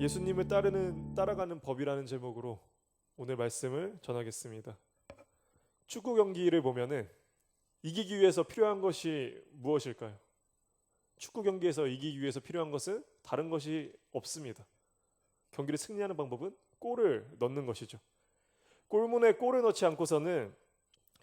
예수님을 따라가는 법이라는 제목으로 오늘 말씀을 전하겠습니다. 축구 경기를 보면은 이기기 위해서 필요한 것이 무엇일까요? 축구 경기에서 이기기 위해서 필요한 것은 다른 것이 없습니다. 경기를 승리하는 방법은 골을 넣는 것이죠. 골문에 골을 넣지 않고서는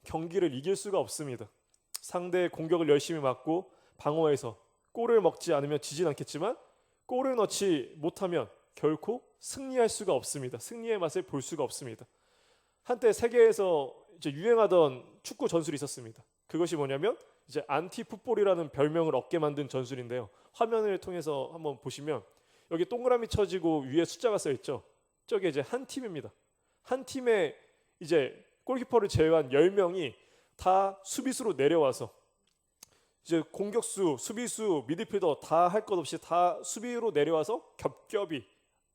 경기를 이길 수가 없습니다. 상대의 공격을 열심히 막고 방어해서 골을 먹지 않으면 지진 않겠지만 골을 넣지 못하면 결코 승리할 수가 없습니다. 승리의 맛을 볼 수가 없습니다. 한때 세계에서 이제 유행하던 축구 전술이 있었습니다. 그것이 뭐냐면 이제 안티풋볼이라는 별명을 얻게 만든 전술인데요. 화면을 통해서 한번 보시면 여기 동그라미 쳐지고 위에 숫자가 써 있죠. 저게 이제 한 팀입니다. 한 팀에 이제 골키퍼를 제외한 10명이 다 수비수로 내려와서 이제 공격수, 수비수, 미드필더 다 할 것 없이 다 수비로 내려와서 겹겹이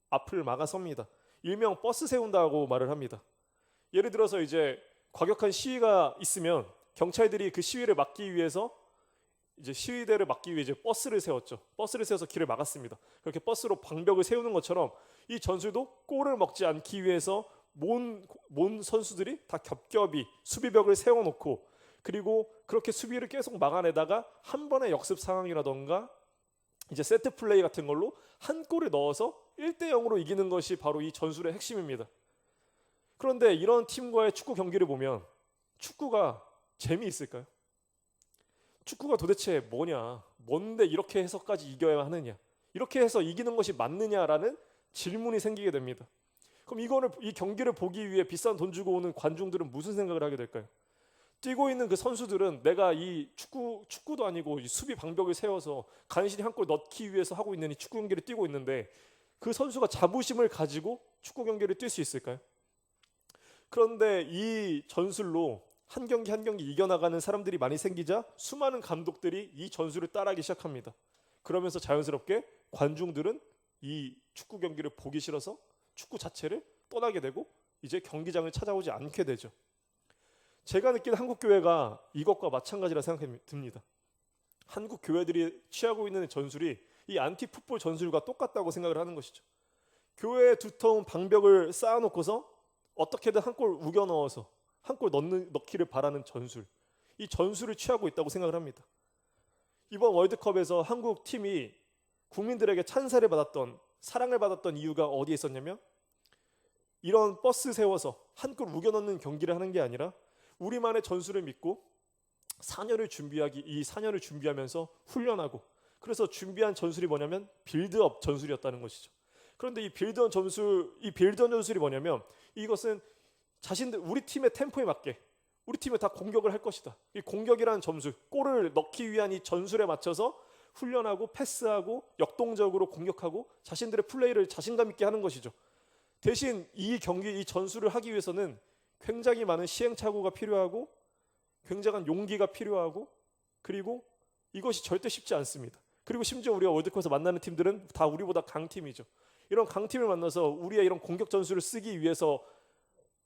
앞을 막아섭니다. 일명 버스 세운다고 말을 합니다. 예를 들어서 이제 과격한 시위가 있으면 경찰들이 그 시위를 막기 위해서 이제 시위대를 막기 위해 이제 버스를 세웠죠. 버스를 세워서 길을 막았습니다. 그렇게 버스로 방벽을 세우는 것처럼 이 전술도 골을 먹지 않기 위해서 모든 선수들이 다 겹겹이 수비벽을 세워놓고 그리고 그렇게 수비를 계속 막아내다가 한 번의 역습 상황이라던가 이제 세트 플레이 같은 걸로 한 골을 넣어서 1대0으로 이기는 것이 바로 이 전술의 핵심입니다. 그런데 이런 팀과의 축구 경기를 보면 축구가 재미있을까요? 축구가 도대체 뭐냐? 뭔데 이렇게 해서까지 이겨야 하느냐? 이렇게 해서 이기는 것이 맞느냐라는 질문이 생기게 됩니다. 그럼 이 경기를 보기 위해 비싼 돈 주고 오는 관중들은 무슨 생각을 하게 될까요? 뛰고 있는 그 선수들은 내가 이 축구도 아니고 이 수비 방벽을 세워서 간신히 한 골 넣기 위해서 하고 있는 이 축구 경기를 뛰고 있는데 그 선수가 자부심을 가지고 축구 경기를 뛸 수 있을까요? 그런데 이 전술로 한 경기 한 경기 이겨나가는 사람들이 많이 생기자 수많은 감독들이 이 전술을 따라하기 시작합니다. 그러면서 자연스럽게 관중들은 이 축구 경기를 보기 싫어서 축구 자체를 떠나게 되고 이제 경기장을 찾아오지 않게 되죠. 제가 느끼는 한국 교회가 이것과 마찬가지라 생각이 듭니다. 한국 교회들이 취하고 있는 전술이 이 안티풋볼 전술과 똑같다고 생각을 하는 것이죠. 교회에 두터운 방벽을 쌓아놓고서 어떻게든 한 골 우겨 넣어서 한 골 넣기를 바라는 전술. 이 전술을 취하고 있다고 생각을 합니다. 이번 월드컵에서 한국 팀이 국민들에게 찬사를 받았던 사랑을 받았던 이유가 어디에 있었냐면 이런 버스 세워서 한 골 우겨 넣는 경기를 하는 게 아니라 우리만의 전술을 믿고 4년을 준비하면서 훈련하고 그래서 준비한 전술이 뭐냐면 빌드업 전술이었다는 것이죠. 그런데 이 빌드업 전술이 뭐냐면 이것은 우리 팀의 템포에 맞게 우리 팀은 다 공격을 할 것이다. 이 공격이라는 전술, 골을 넣기 위한 이 전술에 맞춰서 훈련하고 패스하고 역동적으로 공격하고 자신들의 플레이를 자신감 있게 하는 것이죠. 대신 이 전술을 하기 위해서는 굉장히 많은 시행착오가 필요하고 굉장한 용기가 필요하고 그리고 이것이 절대 쉽지 않습니다. 그리고 심지어 우리가 월드컵에서 만나는 팀들은 다 우리보다 강팀이죠. 이런 강팀을 만나서 우리의 이런 공격 전술을 쓰기 위해서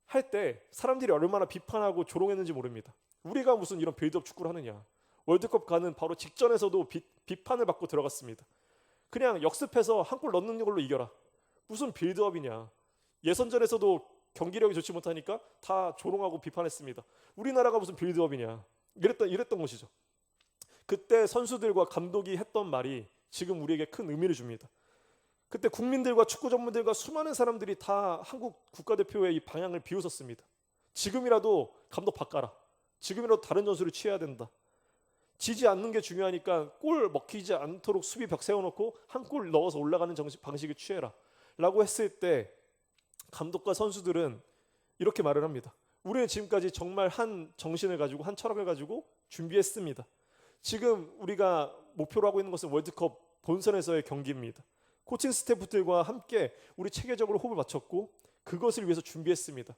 할 때 사람들이 얼마나 비판하고 조롱했는지 모릅니다. 우리가 무슨 이런 빌드업 축구를 하느냐. 월드컵 가는 바로 직전에서도 비판을 받고 들어갔습니다. 그냥 역습해서 한 골 넣는 걸로 이겨라. 무슨 빌드업이냐. 예선전에서도 경기력이 좋지 못하니까 다 조롱하고 비판했습니다. 우리나라가 무슨 빌드업이냐. 이랬던 것이죠. 그때 선수들과 감독이 했던 말이 지금 우리에게 큰 의미를 줍니다. 그때 국민들과 축구 전문들과 수많은 사람들이 다 한국 국가대표의 이 방향을 비웃었습니다. 지금이라도 감독 바꿔라. 지금이라도 다른 전술을 취해야 된다. 지지 않는 게 중요하니까 골 먹히지 않도록 수비 벽 세워놓고 한 골 넣어서 올라가는 방식을 취해라. 라고 했을 때 감독과 선수들은 이렇게 말을 합니다. 우리는 지금까지 정말 한 정신을 가지고 한 철학을 가지고 준비했습니다. 지금 우리가 목표로 하고 있는 것은 월드컵 본선에서의 경기입니다. 코칭 스태프들과 함께 우리 체계적으로 호흡을 맞췄고 그것을 위해서 준비했습니다.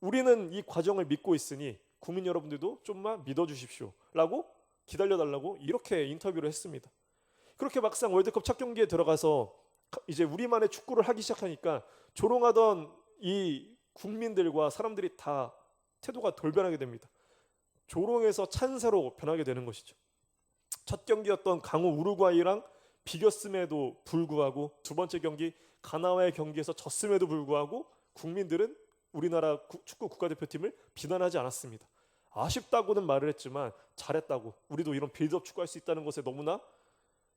우리는 이 과정을 믿고 있으니 국민 여러분들도 좀만 믿어주십시오 라고 기다려달라고 이렇게 인터뷰를 했습니다. 그렇게 막상 월드컵 첫 경기에 들어가서 이제 우리만의 축구를 하기 시작하니까 조롱하던 이 국민들과 사람들이 다 태도가 돌변하게 됩니다. 조롱에서 찬사로 변하게 되는 것이죠. 첫 경기였던 강호 우루과이랑 비겼음에도 불구하고 두 번째 경기 가나와의 경기에서 졌음에도 불구하고 국민들은 우리나라 축구 국가대표팀을 비난하지 않았습니다. 아쉽다고는 말을 했지만 잘했다고, 우리도 이런 빌드업 축구할 수 있다는 것에 너무나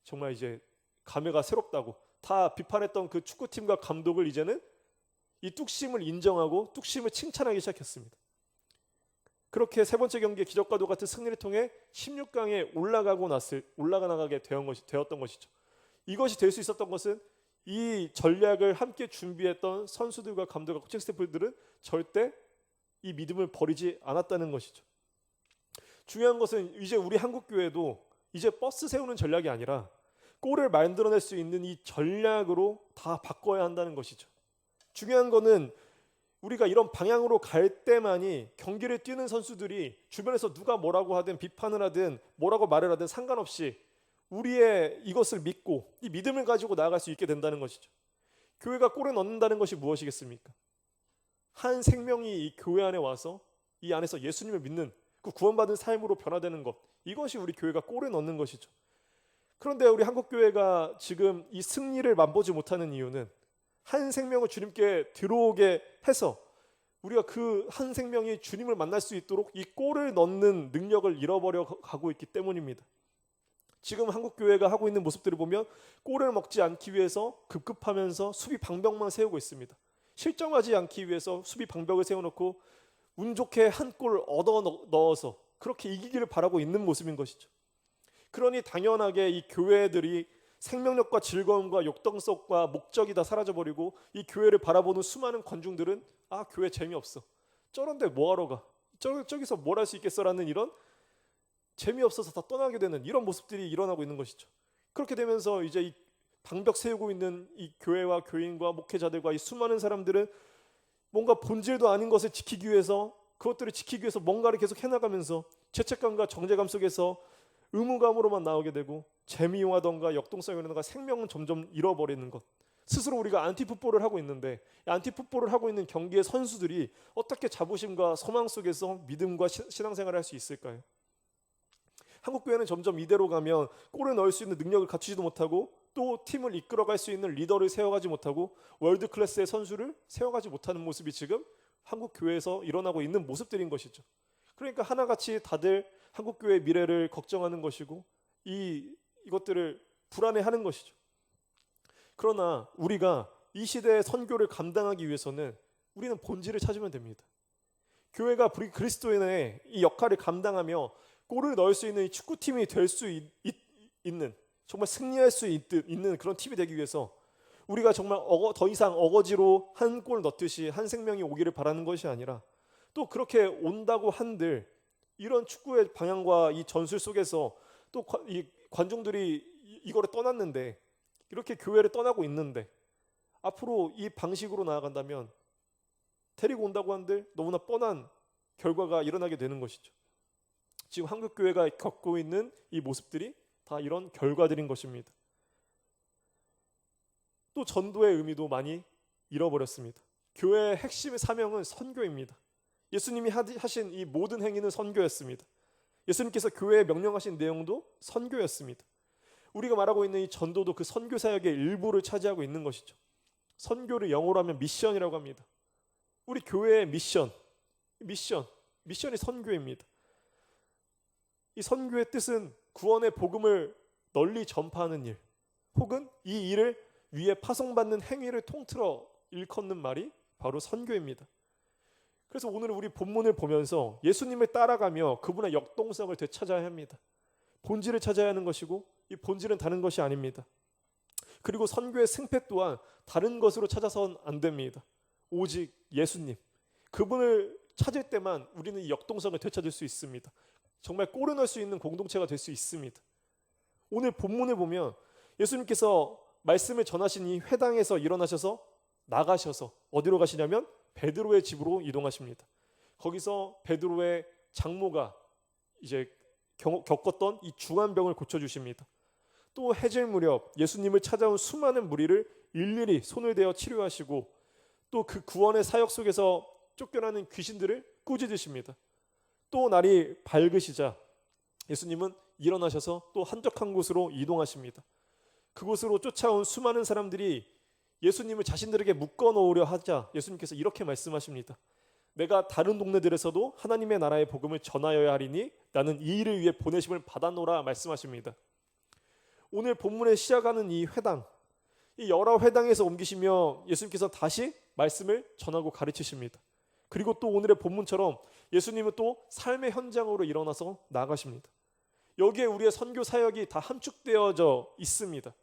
정말 이제 감회가 새롭다고 다 비판했던 그 축구팀과 감독을 이제는 이 뚝심을 인정하고 뚝심을 칭찬하기 시작했습니다. 그렇게 세 번째 경기에 기적과도 같은 승리를 통해 16강에 올라가게 되었던 것이죠. 이것이 될 수 있었던 것은 이 전략을 함께 준비했던 선수들과 감독과 코칭 스태프들은 절대 이 믿음을 버리지 않았다는 것이죠. 중요한 것은 이제 우리 한국교회도 이제 버스 세우는 전략이 아니라 골을 만들어낼 수 있는 이 전략으로 다 바꿔야 한다는 것이죠. 중요한 거는 우리가 이런 방향으로 갈 때만이 경기를 뛰는 선수들이 주변에서 누가 뭐라고 하든 비판을 하든 뭐라고 말을 하든 상관없이 우리의 이것을 믿고 이 믿음을 가지고 나아갈 수 있게 된다는 것이죠. 교회가 골을 넣는다는 것이 무엇이겠습니까? 한 생명이 이 교회 안에 와서 이 안에서 예수님을 믿는 그 구원받은 삶으로 변화되는 것, 이것이 우리 교회가 골을 넣는 것이죠. 그런데 우리 한국교회가 지금 이 승리를 맛보지 못하는 이유는 한 생명을 주님께 들어오게 해서 우리가 그 한 생명이 주님을 만날 수 있도록 이 골을 넣는 능력을 잃어버려 가고 있기 때문입니다. 지금 한국교회가 하고 있는 모습들을 보면 골을 먹지 않기 위해서 급급하면서 수비 방벽만 세우고 있습니다. 실점하지 않기 위해서 수비 방벽을 세워놓고 운 좋게 한 골을 얻어 넣어서 그렇게 이기기를 바라고 있는 모습인 것이죠. 그러니 당연하게 이 교회들이 생명력과 즐거움과 역동성과 목적이 다 사라져버리고 이 교회를 바라보는 수많은 관중들은 아, 교회 재미없어, 저런데 뭐하러 가, 저기서 뭘 할 수 있겠어라는 이런 재미없어서 다 떠나게 되는 이런 모습들이 일어나고 있는 것이죠. 그렇게 되면서 이제 이 방벽 세우고 있는 이 교회와 교인과 목회자들과 이 수많은 사람들은 뭔가 본질도 아닌 것을 지키기 위해서, 그것들을 지키기 위해서 뭔가를 계속 해나가면서 죄책감과 정죄감 속에서 의무감으로만 나오게 되고 재미용하던가 역동성이라던가 생명은 점점 잃어버리는 것. 스스로 우리가 안티풋볼을 하고 있는데 이 안티풋볼을 하고 있는 경기의 선수들이 어떻게 자부심과 소망 속에서 믿음과 신앙생활을 할 수 있을까요? 한국교회는 점점 이대로 가면 골을 넣을 수 있는 능력을 갖추지도 못하고 또 팀을 이끌어갈 수 있는 리더를 세워가지 못하고 월드 클래스의 선수를 세워가지 못하는 모습이 지금 한국교회에서 일어나고 있는 모습들인 것이죠. 그러니까 하나같이 다들 한국교회의 미래를 걱정하는 것이고 이것들을 불안해하는 것이죠. 그러나 우리가 이 시대의 선교를 감당하기 위해서는 우리는 본질을 찾으면 됩니다. 교회가 그리스도인의 이 역할을 감당하며 골을 넣을 수 있는 이 축구팀이 될 수 있는, 정말 승리할 수 있는 그런 팀이 되기 위해서 우리가 정말 더 이상 어거지로 한 골 넣듯이 한 생명이 오기를 바라는 것이 아니라 또 그렇게 온다고 한들 이런 축구의 방향과 이 전술 속에서 또 이 관중들이 이거를 떠났는데, 이렇게 교회를 떠나고 있는데 앞으로 이 방식으로 나아간다면 데리고 온다고 한들 너무나 뻔한 결과가 일어나게 되는 것이죠. 지금 한국교회가 겪고 있는 이 모습들이 다 이런 결과들인 것입니다. 또 전도의 의미도 많이 잃어버렸습니다. 교회의 핵심의 사명은 선교입니다. 예수님이 하신 이 모든 행위는 선교였습니다. 예수님께서 교회에 명령하신 내용도 선교였습니다. 우리가 말하고 있는 이 전도도 그 선교 사역의 일부를 차지하고 있는 것이죠. 선교를 영어로 하면 미션이라고 합니다. 우리 교회의 미션이 선교입니다. 이 선교의 뜻은 구원의 복음을 널리 전파하는 일, 혹은 이 일을 위에 파송받는 행위를 통틀어 일컫는 말이 바로 선교입니다. 그래서 오늘 우리 본문을 보면서 예수님을 따라가며 그분의 역동성을 되찾아야 합니다. 본질을 찾아야 하는 것이고 이 본질은 다른 것이 아닙니다. 그리고 선교의 승패 또한 다른 것으로 찾아서는 안 됩니다. 오직 예수님, 그분을 찾을 때만 우리는 이 역동성을 되찾을 수 있습니다. 정말 골을 넣을 수 있는 공동체가 될 수 있습니다. 오늘 본문을 보면 예수님께서 말씀을 전하신 이 회당에서 일어나셔서 나가셔서 어디로 가시냐면 베드로의 집으로 이동하십니다. 거기서 베드로의 장모가 이제 겪었던 이 중환병을 고쳐주십니다. 또 해질 무렵 예수님을 찾아온 수많은 무리를 일일이 손을 대어 치료하시고 또 그 구원의 사역 속에서 쫓겨나는 귀신들을 꾸짖으십니다. 또 날이 밝으시자 예수님은 일어나셔서 또 한적한 곳으로 이동하십니다. 그곳으로 쫓아온 수많은 사람들이 예수님을 자신들에게 묶어 놓으려 하자 예수님께서 이렇게 말씀하십니다. 내가 다른 동네들에서도 하나님의 나라의 복음을 전하여야 하리니 나는 이 일을 위해 보내심을 받아노라 말씀하십니다. 오늘 본문에 시작하는 이 회당, 이 여러 회당에서 옮기시며 예수님께서 다시 말씀을 전하고 가르치십니다. 그리고 또 오늘의 본문처럼 예수님은 또 삶의 현장으로 일어나서 나가십니다. 여기에 우리의 선교 사역이 다 함축되어져 있습니다.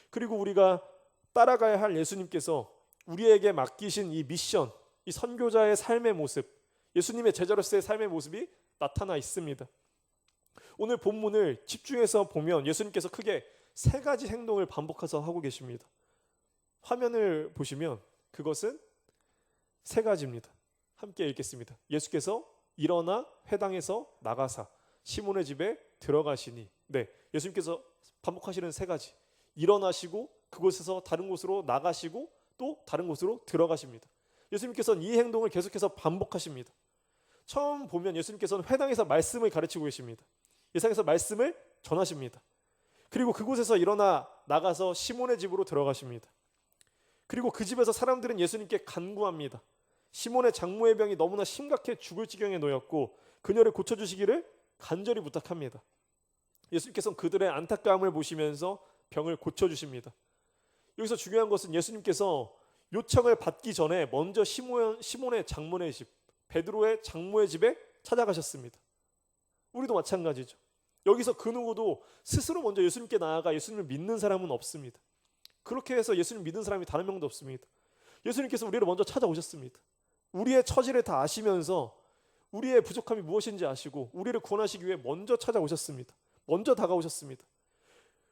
그리고 우리가 따라가야 할 예수님께서 우리에게 맡기신 이 미션, 이 선교자의 삶의 모습, 예수님의 제자로서의 삶의 모습이 나타나 있습니다. 오늘 본문을 집중해서 보면 예수님께서 크게 세 가지 행동을 반복해서 하고 계십니다. 화면을 보시면 그것은 세 가지입니다. 함께 읽겠습니다. 예수께서 일어나 회당에서 나가사 시몬의 집에 들어가시니. 네, 예수님께서 반복하시는 세 가지. 일어나시고 그곳에서 다른 곳으로 나가시고 또 다른 곳으로 들어가십니다. 예수님께서는 이 행동을 계속해서 반복하십니다. 처음 보면 예수님께서는 회당에서 말씀을 가르치고 계십니다. 예상에서 말씀을 전하십니다. 그리고 그곳에서 일어나 나가서 시몬의 집으로 들어가십니다. 그리고 그 집에서 사람들은 예수님께 간구합니다. 시몬의 장모의 병이 너무나 심각해 죽을 지경에 놓였고 그녀를 고쳐주시기를 간절히 부탁합니다. 예수님께서는 그들의 안타까움을 보시면서 병을 고쳐주십니다. 여기서 중요한 것은 예수님께서 요청을 받기 전에 먼저 시몬의 장모의 집, 베드로의 장모의 집에 찾아가셨습니다. 우리도 마찬가지죠. 여기서 그 누구도 스스로 먼저 예수님께 나아가 예수님을 믿는 사람은 없습니다. 그렇게 해서 예수님 믿는 사람이 다른 명도 없습니다. 예수님께서 우리를 먼저 찾아오셨습니다. 우리의 처지를 다 아시면서 우리의 부족함이 무엇인지 아시고 우리를 구원하시기 위해 먼저 찾아오셨습니다. 먼저 다가오셨습니다.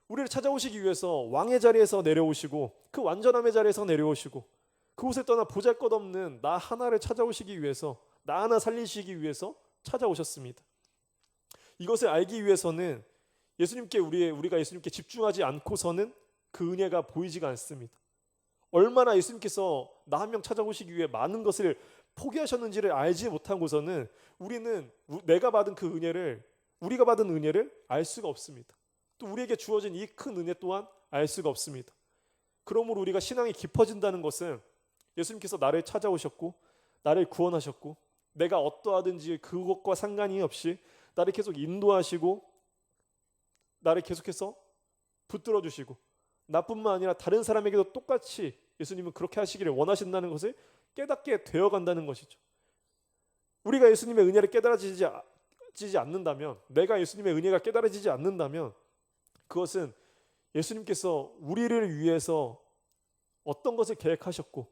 우리를 찾아오시기 위해서 왕의 자리에서 내려오시고 그 완전함의 자리에서 내려오시고 그곳에 떠나 보잘것없는 나 하나를 찾아오시기 위해서 나 하나 살리시기 위해서 찾아오셨습니다. 이것을 알기 위해서는 우리가 예수님께 집중하지 않고서는 그 은혜가 보이지가 않습니다. 얼마나 예수님께서 나 한 명 찾아오시기 위해 많은 것을 포기하셨는지를 알지 못하고서는 우리는 우리가 받은 은혜를 알 수가 없습니다. 또 우리에게 주어진 이 큰 은혜 또한 알 수가 없습니다. 그러므로 우리가 신앙이 깊어진다는 것은 예수님께서 나를 찾아오셨고 나를 구원하셨고 내가 어떠하든지 그것과 상관이 없이 나를 계속 인도하시고 나를 계속해서 붙들어 주시고 나뿐만 아니라 다른 사람에게도 똑같이 예수님은 그렇게 하시기를 원하신다는 것을 깨닫게 되어간다는 것이죠. 우리가 예수님의 은혜를 깨달아지지 않는다면, 내가 예수님의 은혜가 깨달아지지 않는다면 그것은 예수님께서 우리를 위해서 어떤 것을 계획하셨고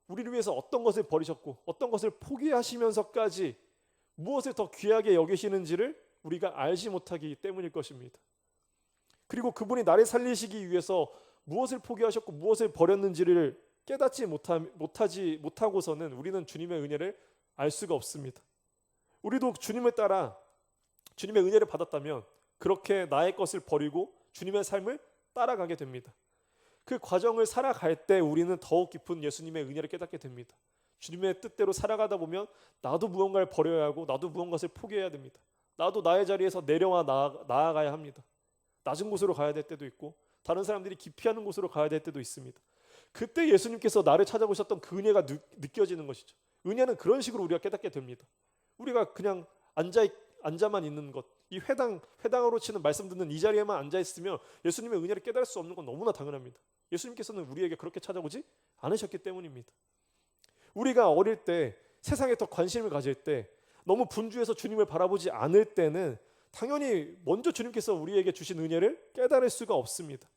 우리를 위해서 어떤 것을 버리셨고 어떤 것을 포기하시면서까지 무엇을 더 귀하게 여기시는지를 우리가 알지 못하기 때문일 것입니다. 그리고 그분이 나를 살리시기 위해서 무엇을 포기하셨고 무엇을 버렸는지를 깨닫지 못하고서는 우리는 주님의 은혜를 알 수가 없습니다. 우리도 주님을 따라 주님의 은혜를 받았다면 그렇게 나의 것을 버리고 주님의 삶을 따라가게 됩니다. 그 과정을 살아갈 때 우리는 더욱 깊은 예수님의 은혜를 깨닫게 됩니다. 주님의 뜻대로 살아가다 보면 나도 무언가를 버려야 하고 나도 무언가를 포기해야 됩니다. 나도 나의 자리에서 내려와 나아가야 합니다. 낮은 곳으로 가야 될 때도 있고 다른 사람들이 기피하는 곳으로 가야 될 때도 있습니다. 그때 예수님께서 나를 찾아보셨던 그 은혜가 느껴지는 것이죠. 은혜는 그런 식으로 우리가 깨닫게 됩니다. 우리가 그냥 앉아만 있는 것, 이 회당으로 치는 말씀 듣는 이 자리에만 앉아 있으면 예수님의 은혜를 깨달을 수 없는 건 너무나 당연합니다. 예수님께서는 우리에게 그렇게 찾아오지 않으셨기 때문입니다. 우리가 어릴 때 세상에 더 관심을 가질 때 너무 분주해서 주님을 바라보지 않을 때는 당연히 먼저 주님께서 우리에게 주신 은혜를 깨달을 수가 없습니다.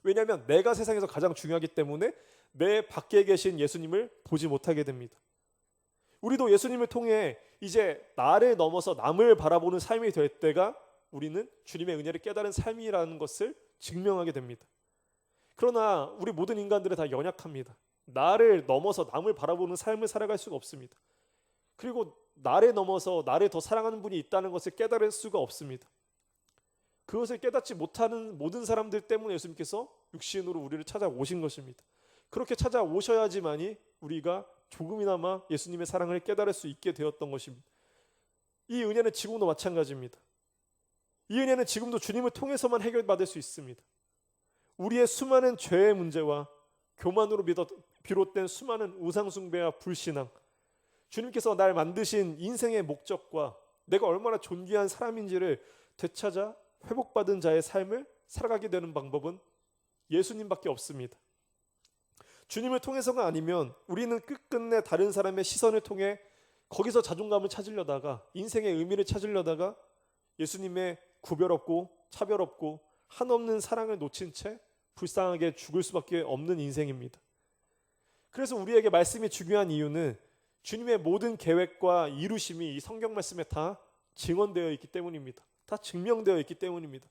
왜냐하면 내가 세상에서 가장 중요하기 때문에 내 밖에 계신 예수님을 보지 못하게 됩니다. 우리도 예수님을 통해 이제 나를 넘어서 남을 바라보는 삶이 될 때가 우리는 주님의 은혜를 깨달은 삶이라는 것을 증명하게 됩니다. 그러나 우리 모든 인간들은 다 연약합니다. 나를 넘어서 남을 바라보는 삶을 살아갈 수가 없습니다. 그리고 나를 넘어서 나를 더 사랑하는 분이 있다는 것을 깨달을 수가 없습니다. 그것을 깨닫지 못하는 모든 사람들 때문에 예수님께서 육신으로 우리를 찾아오신 것입니다. 그렇게 찾아오셔야지만이 우리가 조금이나마 예수님의 사랑을 깨달을 수 있게 되었던 것입니다. 이 은혜는 지금도 마찬가지입니다. 이 은혜는 지금도 주님을 통해서만 해결받을 수 있습니다. 우리의 수많은 죄의 문제와 교만으로 비롯된 수많은 우상숭배와 불신앙, 주님께서 날 만드신 인생의 목적과 내가 얼마나 존귀한 사람인지를 되찾아 회복받은 자의 삶을 살아가게 되는 방법은 예수님밖에 없습니다. 주님을 통해서가 아니면 우리는 끝끝내 다른 사람의 시선을 통해 거기서 자존감을 찾으려다가, 인생의 의미를 찾으려다가 예수님의 구별 없고 차별 없고 한없는 사랑을 놓친 채 불쌍하게 죽을 수밖에 없는 인생입니다. 그래서 우리에게 말씀이 중요한 이유는 주님의 모든 계획과 이루심이 이 성경 말씀에 다 증언되어 있기 때문입니다. 다 증명되어 있기 때문입니다.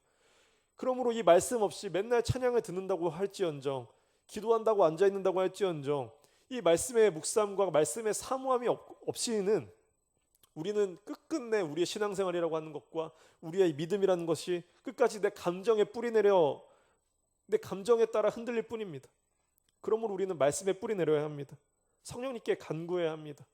그러므로 이 말씀 없이 맨날 찬양을 듣는다고 할지언정, 기도한다고 앉아있는다고 할지언정, 이 말씀의 묵상과 말씀의 사모함이 없이는 우리는 끝끝내 우리의 신앙생활이라고 하는 것과 우리의 믿음이라는 것이 끝까지 내 감정에 뿌리내려 내 감정에 따라 흔들릴 뿐입니다. 그러므로 우리는 말씀에 뿌리내려야 합니다. 성령님께 간구해야 합니다.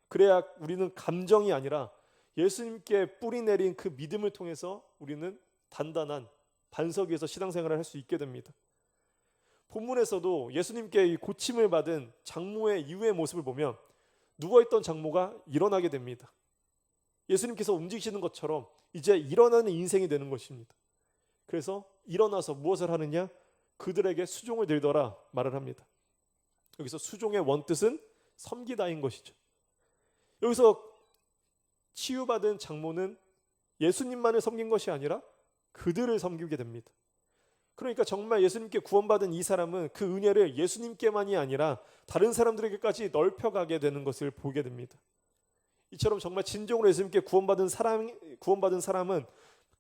그래야 우리는 감정이 아니라 예수님께 뿌리내린 그 믿음을 통해서 우리는 단단한 반석 위에서 신앙생활을 할 수 있게 됩니다. 본문에서도 예수님께 고침을 받은 장모의 이후의 모습을 보면 누워있던 장모가 일어나게 됩니다. 예수님께서 움직이시는 것처럼 이제 일어나는 인생이 되는 것입니다. 그래서 일어나서 무엇을 하느냐? 그들에게 수종을 들더라 말을 합니다. 여기서 수종의 원뜻은 섬기다인 것이죠. 여기서 치유받은 장모는 예수님만을 섬긴 것이 아니라 그들을 섬기게 됩니다. 그러니까 정말 예수님께 구원받은 이 사람은 그 은혜를 예수님께만이 아니라 다른 사람들에게까지 넓혀가게 되는 것을 보게 됩니다. 이처럼 정말 진정으로 예수님께 구원받은 사람은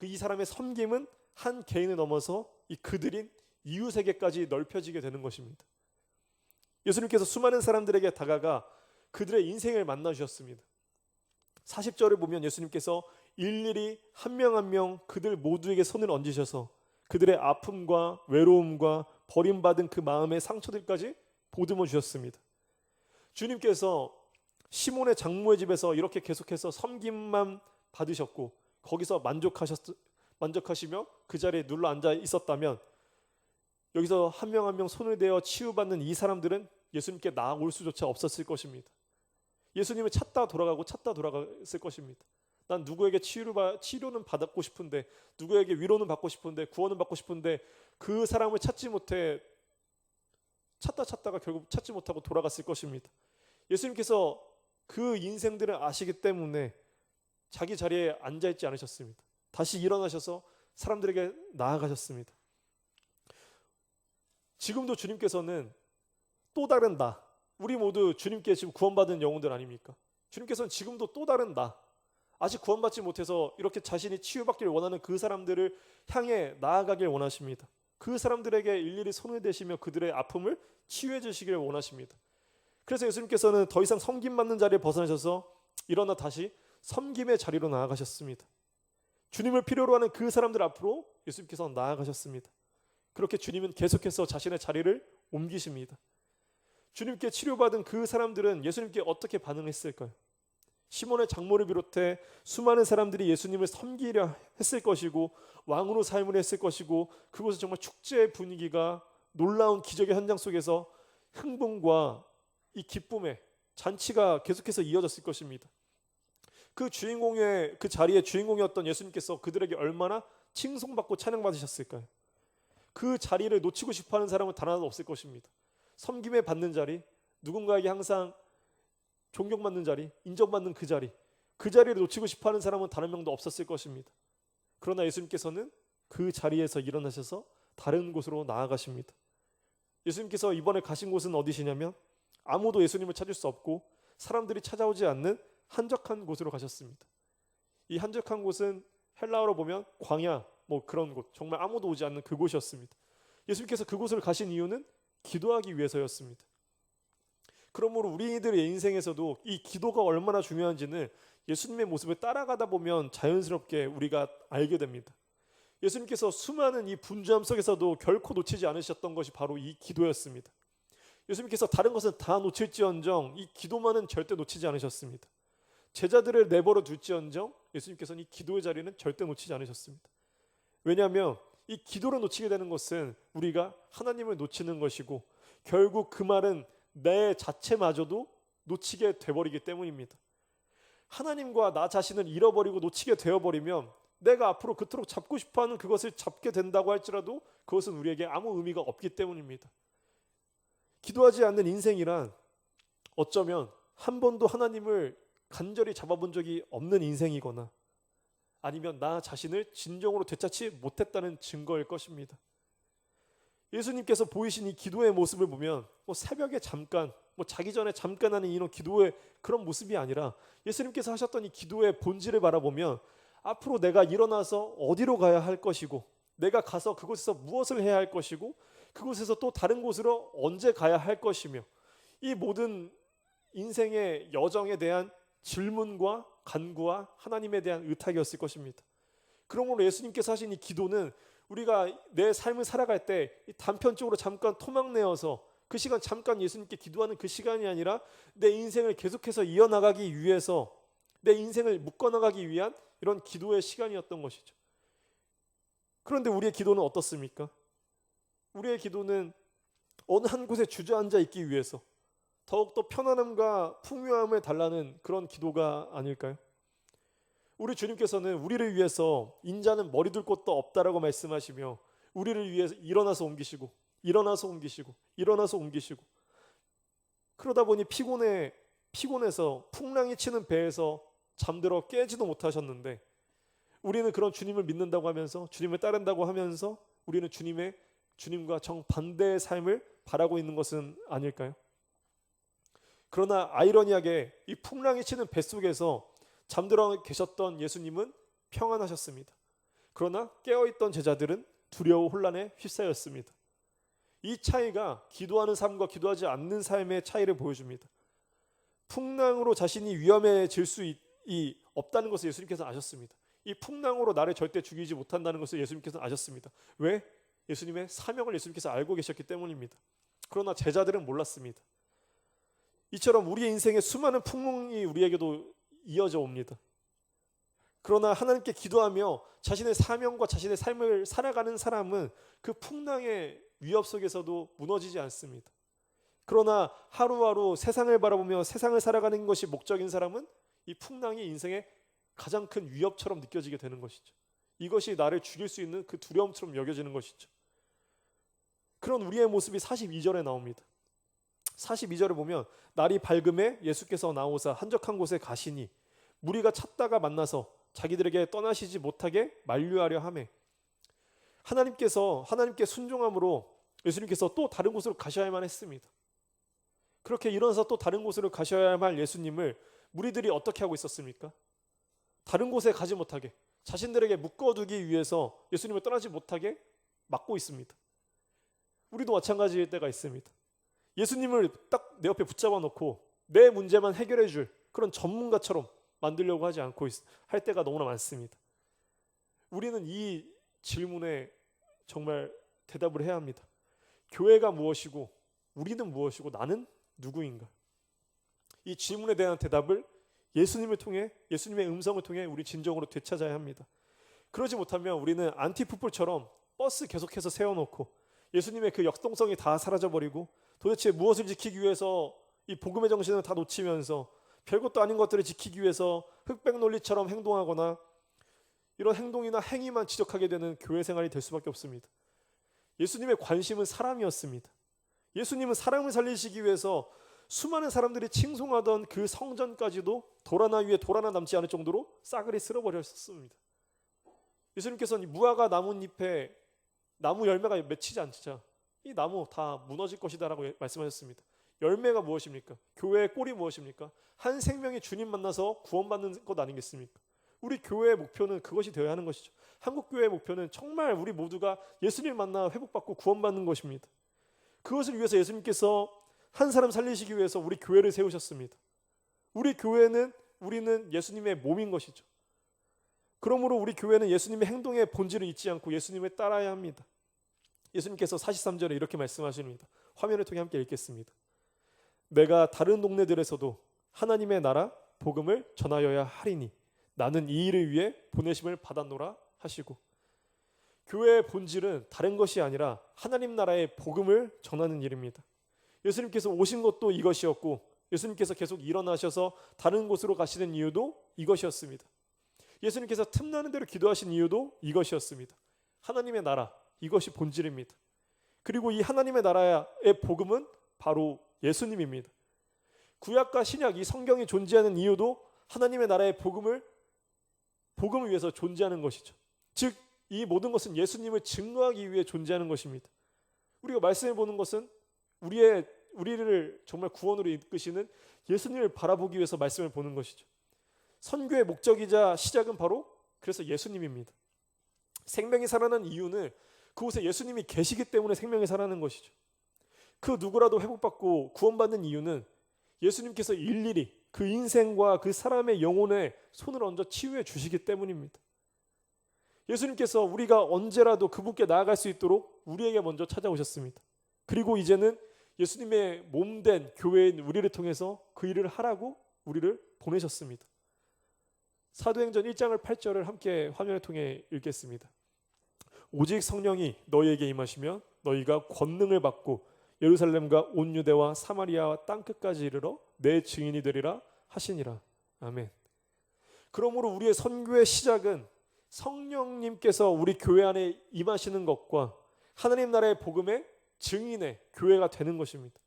이 사람의 섬김은 한 개인을 넘어서 이 그들인 이웃에게까지 넓혀지게 되는 것입니다. 예수님께서 수많은 사람들에게 다가가 그들의 인생을 만나 주셨습니다. 40절을 보면 예수님께서 일일이 한 명 한 명 그들 모두에게 손을 얹으셔서 그들의 아픔과 외로움과 버림받은 그 마음의 상처들까지 보듬어 주셨습니다. 주님께서 시몬의 장모의 집에서 이렇게 계속해서 섬김만 받으셨고 거기서 만족하시며 그 자리에 눌러 앉아 있었다면 여기서 한 명 한 명 손을 대어 치유받는 이 사람들은 예수님께 나아올 수조차 없었을 것입니다. 예수님을 찾다 돌아갔을 것입니다. 난 누구에게 치료는 받고 싶은데, 누구에게 위로는 받고 싶은데, 구원은 받고 싶은데 그 사람을 찾지 못해 찾다가 결국 찾지 못하고 돌아갔을 것입니다. 예수님께서 그 인생들을 아시기 때문에 자기 자리에 앉아있지 않으셨습니다. 다시 일어나셔서 사람들에게 나아가셨습니다. 지금도 주님께서는 또 다른 나, 우리 모두 주님께 지금 구원받은 영혼들 아닙니까? 주님께서는 지금도 또 다른 나, 아직 구원받지 못해서 이렇게 자신이 치유받기를 원하는 그 사람들을 향해 나아가길 원하십니다. 그 사람들에게 일일이 손을 대시며 그들의 아픔을 치유해 주시기를 원하십니다. 그래서 예수님께서는 더 이상 섬김받는 자리에 벗어나셔서 일어나 다시 섬김의 자리로 나아가셨습니다. 주님을 필요로 하는 그 사람들 앞으로 예수님께서 나아가셨습니다. 그렇게 주님은 계속해서 자신의 자리를 옮기십니다. 주님께 치료받은 그 사람들은 예수님께 어떻게 반응했을까요? 시몬의 장모를 비롯해 수많은 사람들이 예수님을 섬기려 했을 것이고 왕으로 삶을 했을 것이고 그곳은 정말 축제의 분위기가 놀라운 기적의 현장 속에서 흥분과 이 기쁨의 잔치가 계속해서 이어졌을 것입니다. 그 자리의 주인공이었던 예수님께서 그들에게 얼마나 칭송받고 찬양받으셨을까요? 그 자리를 놓치고 싶어하는 사람은 단 하나도 없을 것입니다. 섬김에 받는 자리, 누군가에게 항상 존경받는 자리, 인정받는 그 자리를 놓치고 싶어하는 사람은 단 한 명도 없었을 것입니다. 그러나 예수님께서는 그 자리에서 일어나셔서 다른 곳으로 나아가십니다. 예수님께서 이번에 가신 곳은 어디시냐면 아무도 예수님을 찾을 수 없고 사람들이 찾아오지 않는 한적한 곳으로 가셨습니다. 이 한적한 곳은 헬라어로 보면 광야, 그런 곳, 정말 아무도 오지 않는 그곳이었습니다. 예수님께서 그곳을 가신 이유는 기도하기 위해서였습니다. 그러므로 우리들의 인생에서도 이 기도가 얼마나 중요한지는 예수님의 모습을 따라가다 보면 자연스럽게 우리가 알게 됩니다. 예수님께서 수많은 이 분주함 속에서도 결코 놓치지 않으셨던 것이 바로 이 기도였습니다. 예수님께서 다른 것은 다 놓칠지언정 이 기도만은 절대 놓치지 않으셨습니다. 제자들을 내버려 둘지언정 예수님께서는 이 기도의 자리는 절대 놓치지 않으셨습니다. 왜냐하면 이 기도를 놓치게 되는 것은 우리가 하나님을 놓치는 것이고 결국 그 말은 내 자체마저도 놓치게 돼버리기 때문입니다. 하나님과 나 자신을 잃어버리고 놓치게 되어버리면 내가 앞으로 그토록 잡고 싶어하는 그것을 잡게 된다고 할지라도 그것은 우리에게 아무 의미가 없기 때문입니다. 기도하지 않는 인생이란 어쩌면 한 번도 하나님을 간절히 잡아본 적이 없는 인생이거나 아니면 나 자신을 진정으로 되찾지 못했다는 증거일 것입니다. 예수님께서 보이신 이 기도의 모습을 보면 새벽에 잠깐, 자기 전에 잠깐 하는 이런 기도의 그런 모습이 아니라 예수님께서 하셨던 이 기도의 본질을 바라보면 앞으로 내가 일어나서 어디로 가야 할 것이고 내가 가서 그곳에서 무엇을 해야 할 것이고 그곳에서 또 다른 곳으로 언제 가야 할 것이며 이 모든 인생의 여정에 대한 질문과 간구와 하나님에 대한 의탁이었을 것입니다. 그러므로 예수님께서 하신 이 기도는 우리가 내 삶을 살아갈 때 단편적으로 잠깐 토막내어서 그 시간 잠깐 예수님께 기도하는 그 시간이 아니라 내 인생을 계속해서 이어나가기 위해서 내 인생을 묶어나가기 위한 이런 기도의 시간이었던 것이죠. 그런데 우리의 기도는 어떻습니까? 우리의 기도는 어느 한 곳에 주저앉아 있기 위해서 더욱더 편안함과 풍요함을 달라는 그런 기도가 아닐까요? 우리 주님께서는 우리를 위해서 인자는 머리 둘 곳도 없다라고 말씀하시며 우리를 위해서 일어나서 옮기시고 일어나서 옮기시고 일어나서 옮기시고 그러다 보니 피곤해서 풍랑이 치는 배에서 잠들어 깨지도 못하셨는데 우리는 그런 주님을 믿는다고 하면서 주님을 따른다고 하면서 우리는 주님과 정반대의 삶을 바라고 있는 것은 아닐까요? 그러나 아이러니하게 이 풍랑이 치는 뱃속에서 잠들어 계셨던 예수님은 평안하셨습니다. 그러나 깨어있던 제자들은 두려워 혼란에 휩싸였습니다. 이 차이가 기도하는 삶과 기도하지 않는 삶의 차이를 보여줍니다. 풍랑으로 자신이 위험해질 수 없다는 것을 예수님께서 아셨습니다. 이 풍랑으로 나를 절대 죽이지 못한다는 것을 예수님께서 아셨습니다. 왜? 예수님의 사명을 예수님께서 알고 계셨기 때문입니다. 그러나 제자들은 몰랐습니다. 이처럼 우리의 인생에 수많은 풍랑이 우리에게도 이어져 옵니다. 그러나 하나님께 기도하며 자신의 사명과 자신의 삶을 살아가는 사람은 그 풍랑의 위협 속에서도 무너지지 않습니다. 그러나 하루하루 세상을 바라보며 세상을 살아가는 것이 목적인 사람은 이 풍랑이 인생의 가장 큰 위협처럼 느껴지게 되는 것이죠. 이것이 나를 죽일 수 있는 그 두려움처럼 여겨지는 것이죠. 그런 우리의 모습이 42절에 나옵니다. 42절을 보면 날이 밝음에 예수께서 나오사 한적한 곳에 가시니 무리가 찾다가 만나서 자기들에게 떠나시지 못하게 만류하려 하매 하나님께 순종함으로 예수님께서 또 다른 곳으로 가셔야만 했습니다. 그렇게 일어나서 또 다른 곳으로 가셔야만 할 예수님을 무리들이 어떻게 하고 있었습니까? 다른 곳에 가지 못하게 자신들에게 묶어두기 위해서 예수님을 떠나지 못하게 막고 있습니다. 우리도 마찬가지일 때가 있습니다. 예수님을 딱 내 옆에 붙잡아 놓고 내 문제만 해결해 줄 그런 전문가처럼 만들려고 하지 않고 할 때가 너무나 많습니다. 우리는 이 질문에 정말 대답을 해야 합니다. 교회가 무엇이고 우리는 무엇이고 나는 누구인가? 이 질문에 대한 대답을 예수님을 통해 예수님의 음성을 통해 우리 진정으로 되찾아야 합니다. 그러지 못하면 우리는 안티풋볼처럼 버스 계속해서 세워놓고 예수님의 그 역동성이 다 사라져버리고 도대체 무엇을 지키기 위해서 이 복음의 정신을 다 놓치면서 별것도 아닌 것들을 지키기 위해서 흑백 논리처럼 행동하거나 이런 행동이나 행위만 지적하게 되는 교회 생활이 될 수밖에 없습니다. 예수님의 관심은 사람이었습니다. 예수님은 사람을 살리시기 위해서 수많은 사람들이 칭송하던 그 성전까지도 돌 하나 위에 돌 하나 남지 않을 정도로 싸그리 쓸어버렸습니다. 예수님께서 무화과 나뭇잎에 나무 열매가 맺히지 않자 이 나무 다 무너질 것이다 라고 말씀하셨습니다. 열매가 무엇입니까? 교회의 꼴이 무엇입니까? 한 생명이 주님 만나서 구원받는 것 아니겠습니까? 우리 교회의 목표는 그것이 되어야 하는 것이죠. 한국교회의 목표는 정말 우리 모두가 예수님 만나 회복받고 구원받는 것입니다. 그것을 위해서 예수님께서 한 사람 살리시기 위해서 우리 교회를 세우셨습니다. 우리는 예수님의 몸인 것이죠. 그러므로 우리 교회는 예수님의 행동의 본질을 잊지 않고 예수님을 따라야 합니다. 예수님께서 43절에 이렇게 말씀하십니다. 화면을 통해 함께 읽겠습니다. 내가 다른 동네들에서도 하나님의 나라 복음을 전하여야 하리니 나는 이 일을 위해 보내심을 받았노라 하시고 교회의 본질은 다른 것이 아니라 하나님 나라의 복음을 전하는 일입니다. 예수님께서 오신 것도 이것이었고, 예수님께서 계속 일어나셔서 다른 곳으로 가시는 이유도 이것이었습니다. 예수님께서 틈나는 대로 기도하신 이유도 이것이었습니다. 하나님의 나라, 이것이 본질입니다. 그리고 이 하나님의 나라의 복음은 바로 예수님입니다. 구약과 신약, 이 성경이 존재하는 이유도 하나님의 나라의 복음을 위해서 존재하는 것이죠. 즉, 이 모든 것은 예수님을 증거하기 위해 존재하는 것입니다. 우리가 말씀해 보는 것은 우리를 정말 구원으로 이끄시는 예수님을 바라보기 위해서 말씀을 보는 것이죠. 선교의 목적이자 시작은 바로 그래서 예수님입니다. 생명이 살아난 이유는 그곳에 예수님이 계시기 때문에 생명이 살아나는 것이죠. 그 누구라도 회복받고 구원받는 이유는 예수님께서 일일이 그 인생과 그 사람의 영혼에 손을 얹어 치유해 주시기 때문입니다. 예수님께서 우리가 언제라도 그분께 나아갈 수 있도록 우리에게 먼저 찾아오셨습니다. 그리고 이제는 예수님의 몸된 교회인 우리를 통해서 그 일을 하라고 우리를 보내셨습니다. 사도행전 1장을 8절을 함께 화면을 통해 읽겠습니다. 오직 성령이 너희에게 임하시면 너희가 권능을 받고 예루살렘과 온 유대와 사마리아와 땅끝까지 이르러 내 증인이 되리라 하시니라. 아멘. 그러므로 우리의 선교의 시작은 성령님께서 우리 교회 안에 임하시는 것과 하나님 나라의 복음의 증인의 교회가 되는 것입니다.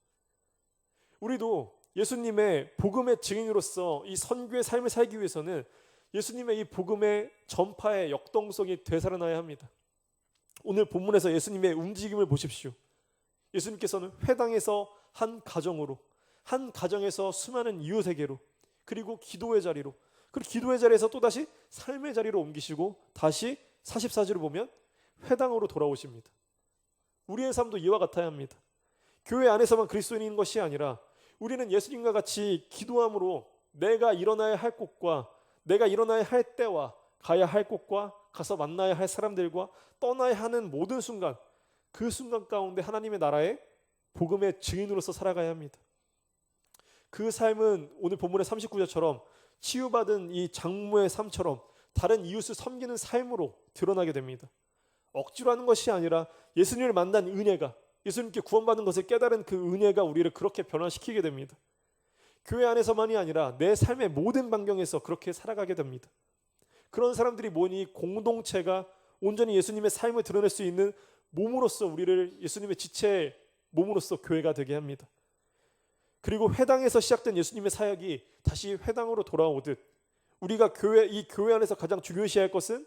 우리도 예수님의 복음의 증인으로서 이 선교의 삶을 살기 위해서는 예수님의 이 복음의 전파의 역동성이 되살아나야 합니다. 오늘 본문에서 예수님의 움직임을 보십시오. 예수님께서는 회당에서 한 가정으로, 한 가정에서 수많은 이웃에게로, 그리고 기도의 자리로, 그리고 기도의 자리에서 또다시 삶의 자리로 옮기시고 다시 44절을 보면 회당으로 돌아오십니다. 우리의 삶도 이와 같아야 합니다. 교회 안에서만 그리스도인인 것이 아니라 우리는 예수님과 같이 기도함으로 내가 일어나야 할 곳과 내가 일어나야 할 때와 가야 할 곳과 가서 만나야 할 사람들과 떠나야 하는 모든 순간, 그 순간 가운데 하나님의 나라의 복음의 증인으로서 살아가야 합니다. 그 삶은 오늘 본문의 39절처럼 치유받은 이 장모의 삶처럼 다른 이웃을 섬기는 삶으로 드러나게 됩니다. 억지로 하는 것이 아니라 예수님을 만난 은혜가, 예수님께 구원받은 것을 깨달은 그 은혜가 우리를 그렇게 변화시키게 됩니다. 교회 안에서만이 아니라 내 삶의 모든 반경에서 그렇게 살아가게 됩니다. 그런 사람들이 모이니 공동체가 온전히 예수님의 삶을 드러낼 수 있는 몸으로서 우리를 예수님의 지체의 몸으로서 교회가 되게 합니다. 그리고 회당에서 시작된 예수님의 사역이 다시 회당으로 돌아오듯 우리가 이 교회 안에서 가장 중요시할 것은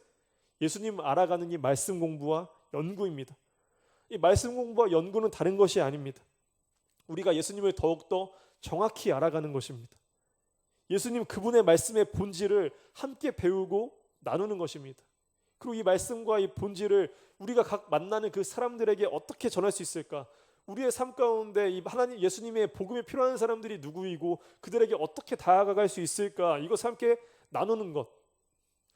예수님 알아가는 이 말씀 공부와 연구입니다. 이 말씀 공부와 연구는 다른 것이 아닙니다. 우리가 예수님을 더욱더 정확히 알아가는 것입니다. 예수님 그분의 말씀의 본질을 함께 배우고 나누는 것입니다. 그리고 이 말씀과 이 본질을 우리가 각 만나는 그 사람들에게 어떻게 전할 수 있을까? 우리의 삶 가운데 이 하나님 예수님의 복음이 필요한 사람들이 누구이고 그들에게 어떻게 다가갈 수 있을까? 이것을 함께 나누는 것,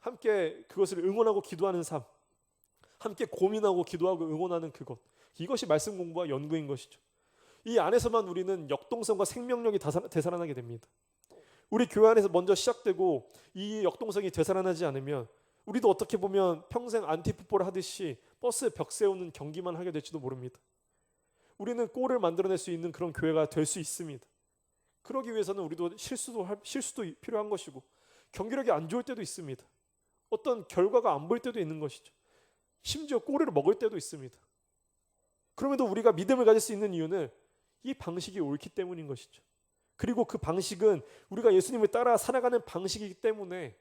함께 그것을 응원하고 기도하는 삶, 함께 고민하고 기도하고 응원하는 그것, 이것이 말씀 공부와 연구인 것이죠. 이 안에서만 우리는 역동성과 생명력이 되살아나게 됩니다. 우리 교회 안에서 먼저 시작되고 이 역동성이 되살아나지 않으면 우리도 어떻게 보면 평생 안티풋볼 하듯이 버스 벽 세우는 경기만 하게 될지도 모릅니다. 우리는 골을 만들어낼 수 있는 그런 교회가 될 수 있습니다. 그러기 위해서는 우리도 실수도 필요한 것이고 경기력이 안 좋을 때도 있습니다. 어떤 결과가 안 보일 때도 있는 것이죠. 심지어 꼬리를 먹을 때도 있습니다. 그럼에도 우리가 믿음을 가질 수 있는 이유는 이 방식이 옳기 때문인 것이죠. 그리고 그 방식은 우리가 예수님을 따라 살아가는 방식이기 때문에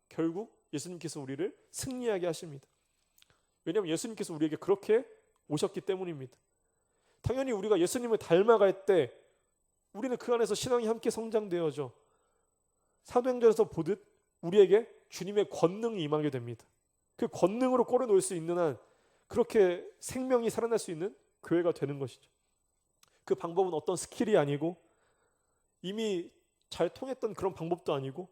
결국 예수님께서 우리를 승리하게 하십니다. 왜냐하면 예수님께서 우리에게 그렇게 오셨기 때문입니다. 당연히 우리가 예수님을 닮아갈 때 우리는 그 안에서 신앙이 함께 성장되어져 사도행전에서 보듯 우리에게 주님의 권능이 임하게 됩니다. 그 권능으로 꼬려 놓을 수 있는 한 그렇게 생명이 살아날 수 있는 교회가 되는 것이죠. 그 방법은 어떤 스킬이 아니고 이미 잘 통했던 그런 방법도 아니고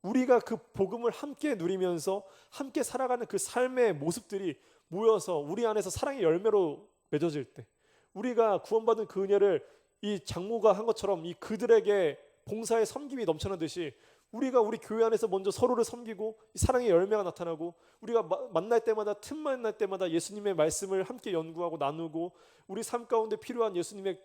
우리가 그 복음을 함께 누리면서 함께 살아가는 그 삶의 모습들이 모여서 우리 안에서 사랑의 열매로 맺어질 때 우리가 구원받은 그 은혜를 이 장모가 한 것처럼 이 그들에게 봉사의 섬김이 넘쳐나듯이 우리가 우리 교회 안에서 먼저 서로를 섬기고 사랑의 열매가 나타나고, 우리가 만날 때마다, 틈만 날 때마다 예수님의 말씀을 함께 연구하고 나누고, 우리 삶 가운데 필요한 예수님의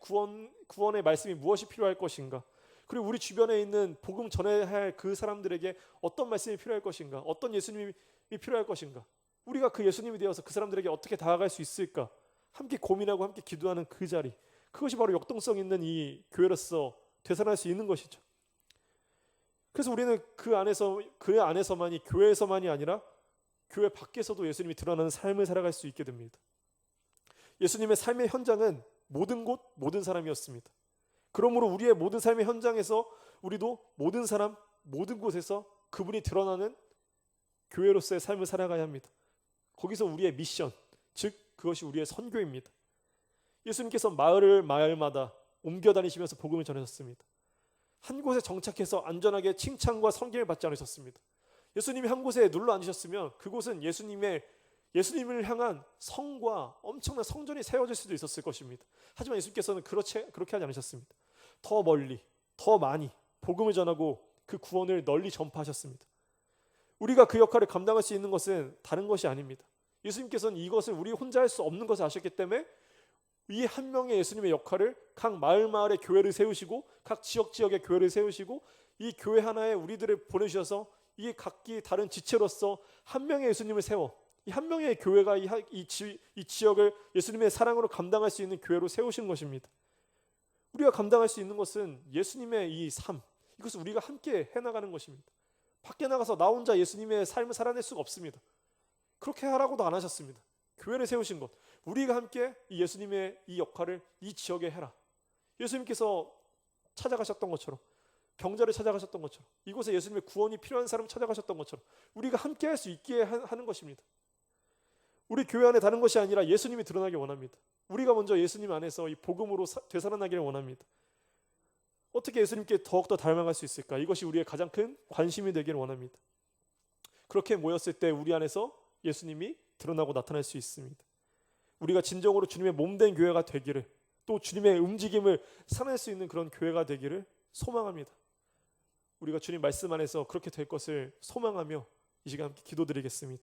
구원의 말씀이 무엇이 필요할 것인가, 그리고 우리 주변에 있는 복음 전해야 할 그 사람들에게 어떤 말씀이 필요할 것인가, 어떤 예수님이 필요할 것인가, 우리가 그 예수님이 되어서 그 사람들에게 어떻게 다가갈 수 있을까, 함께 고민하고 함께 기도하는 그 자리, 그것이 바로 역동성 있는 이 교회로서 되살아날 수 있는 것이죠. 그래서 우리는 그 안에서만이, 교회에서만이 아니라 교회 밖에서도 예수님이 드러나는 삶을 살아갈 수 있게 됩니다. 예수님의 삶의 현장은 모든 곳, 모든 사람이었습니다. 그러므로 우리의 모든 삶의 현장에서 우리도 모든 사람, 모든 곳에서 그분이 드러나는 교회로서의 삶을 살아가야 합니다. 거기서 우리의 미션, 즉 그것이 우리의 선교입니다. 예수님께서 마을마다 옮겨 다니시면서 복음을 전하셨습니다. 한 곳에 정착해서 안전하게 칭찬과 섬김을 받지 않으셨습니다. 예수님이 한 곳에 눌러 앉으셨으면 그곳은 예수님을 향한 성과 엄청난 성전이 세워질 수도 있었을 것입니다. 하지만 예수님께서는 그렇게 하지 않으셨습니다. 더 멀리, 더 많이 복음을 전하고 그 구원을 널리 전파하셨습니다. 우리가 그 역할을 감당할 수 있는 것은 다른 것이 아닙니다. 예수님께서는 이것을 우리 혼자 할 수 없는 것을 아셨기 때문에 이 한 명의 예수님의 역할을 각 마을의 교회를 세우시고, 각 지역의 교회를 세우시고, 이 교회 하나에 우리들을 보내주셔서 이 각기 다른 지체로서 한 명의 예수님을 세워 이 한 명의 교회가 이 지역을 예수님의 사랑으로 감당할 수 있는 교회로 세우신 것입니다. 우리가 감당할 수 있는 것은 예수님의 이 삶, 이것을 우리가 함께 해나가는 것입니다. 밖에 나가서 나 혼자 예수님의 삶을 살아낼 수가 없습니다. 그렇게 하라고도 안 하셨습니다. 교회를 세우신 것, 우리가 함께 이 예수님의 이 역할을 이 지역에 해라. 예수님께서 찾아가셨던 것처럼, 병자를 찾아가셨던 것처럼, 이곳에 예수님의 구원이 필요한 사람 찾아가셨던 것처럼 우리가 함께 할 수 있게 하는 것입니다. 우리 교회 안에 다른 것이 아니라 예수님이 드러나길 원합니다. 우리가 먼저 예수님 안에서 이 복음으로 되살아나기를 원합니다. 어떻게 예수님께 더욱더 닮아갈 수 있을까? 이것이 우리의 가장 큰 관심이 되기를 원합니다. 그렇게 모였을 때 우리 안에서 예수님이 드러나고 나타날 수 있습니다. 우리가 진정으로 주님의 몸된 교회가 되기를, 또 주님의 움직임을 살아낼 수 있는 그런 교회가 되기를 소망합니다. 우리가 주님 말씀 안에서 그렇게 될 것을 소망하며 이 시간 함께 기도드리겠습니다.